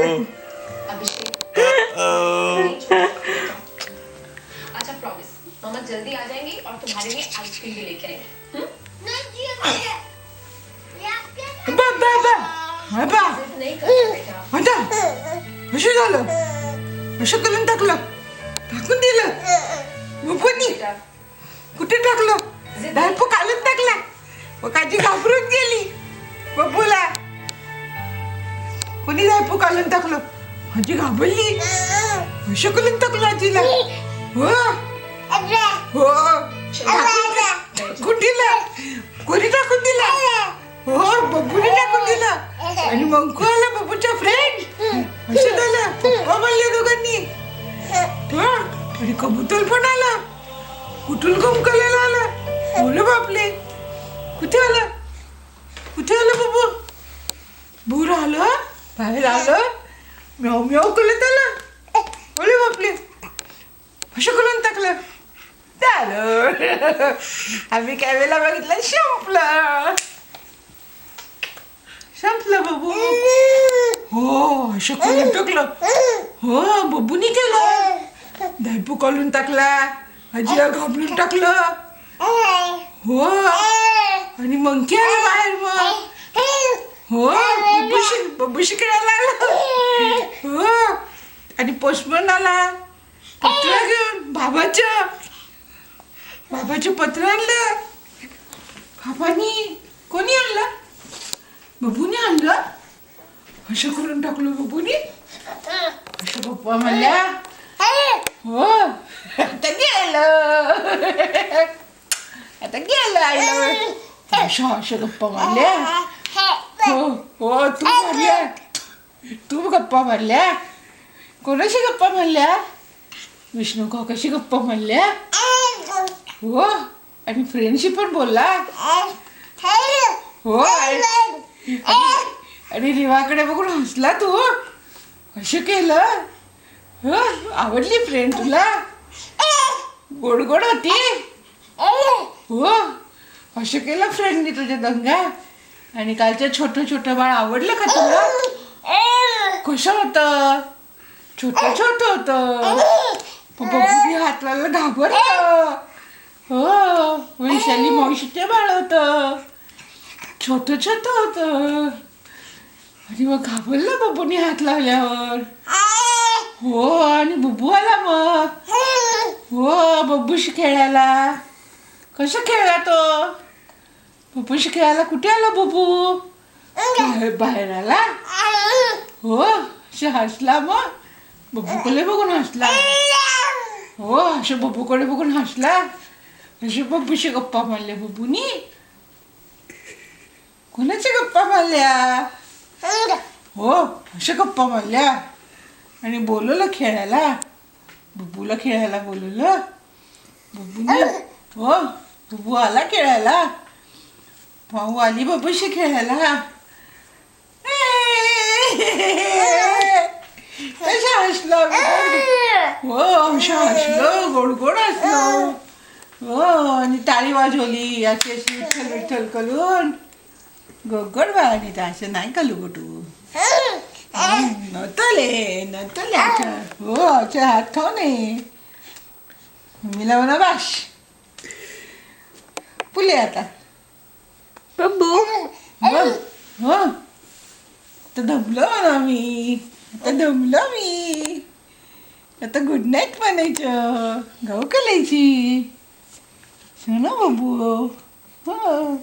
अभिषेक अच्छा प्रॉमिस मामा जल्दी आ जाएंगे और तुम्हारे लिए आइसक्रीम भी लेके आएंगे जिद नहीं करना बेटा असं झालं असं करून टाकलं टाकून दिलं बबूनी बेटा कुठे टाकलं डायपो काढून टाकला मग आजी घाबरून गेली बबूला कोणी डायपो काढून टाकलं आजी घाबरली असं करून टाकलं आजीला हो हो टाकून दिलं कोणी टाकून दिला हो बबूने टाकून दिला आणि मंकू आला बबूचा फ्रेंड असं झालं पप्पा म्हणले दोघांनी आणि कबूतर पण आला कुठून कंकलेला आला बोल बापले कुठे आलं बाबू भूर आलं बाहेर आलं म्याव म्याव करत आलं बोले बापले असं करून टाकलं झालं आम्ही काय वेळेला बघितलं संपलं बाबू हो असं करून टाकलं हो बबूनी केलं दायपू काढून टाकला आजीला घाबरून टाकलं हो आणि मंकी आला बाहेर मग हो बबूशी खेळायला आला हो आणि पोस्टमन आला पत्र घेऊन बाबाचं पत्र आणलं बाबानी कोणी आणलं बबूने आणलं असं करून टाकलं बबूनी असं पप्पा म्हणल्या हो आता गेलं आईला असं गप्पा मारल्या हो तू गप्पा मारल्या कोणाशी गप्पा मारल्या विष्णू काकाशी गप्पा मारल्या हो आणि फ्रेंडशी पण बोलला हो आणि रिवाकडे बघून हसला तू असं केलं हो आवडली फ्रेंड तुला गोड गोड होती हो असं केलं फ्रेंडनी तुझ्या दंगा आणि कालचं छोटं बाळ आवडलं का तुला कसं होतं छोटं होतं बबूनी हात लावला घाबरलं हो वैशाली मावशीचे बाळ होतं छोटं होतं आणि मग घाबरलं बबूनी हात लावल्यावर हो आणि बबू आला मग हो बबूशी खेळायला कसं खेळला तो बबूशी खेळायला कुठे आला बबू बाहेर आला हो असं हसला मग बबूकडे बघून हसला हो असं बबूकडे बघून हसला असे बबूशी गप्पा मारल्या बबूनी कोणाच्या गप्पा मारल्या हो अशा गप्पा मारल्या आणि बोलवलं खेळायला बबूला खेळायला बोलवलं बबूने हो बबू आला खेळायला भाऊ आली बबूशी खेळायला कशा हसलं हो अशा हसलं गोड गोड हसलं हो आणि टाळी वाजवली अशी विठ्ठल करून गोड बाळाने तर असं नाही का लुगटू नतले हो अच्छा हात खाऊ नये मम्मीला म्हणा बाश पुले आता बब्बू हो आता दमलो मी आता गुड नाईट म्हणायचं गाऊ कलायची सुना बाबू हो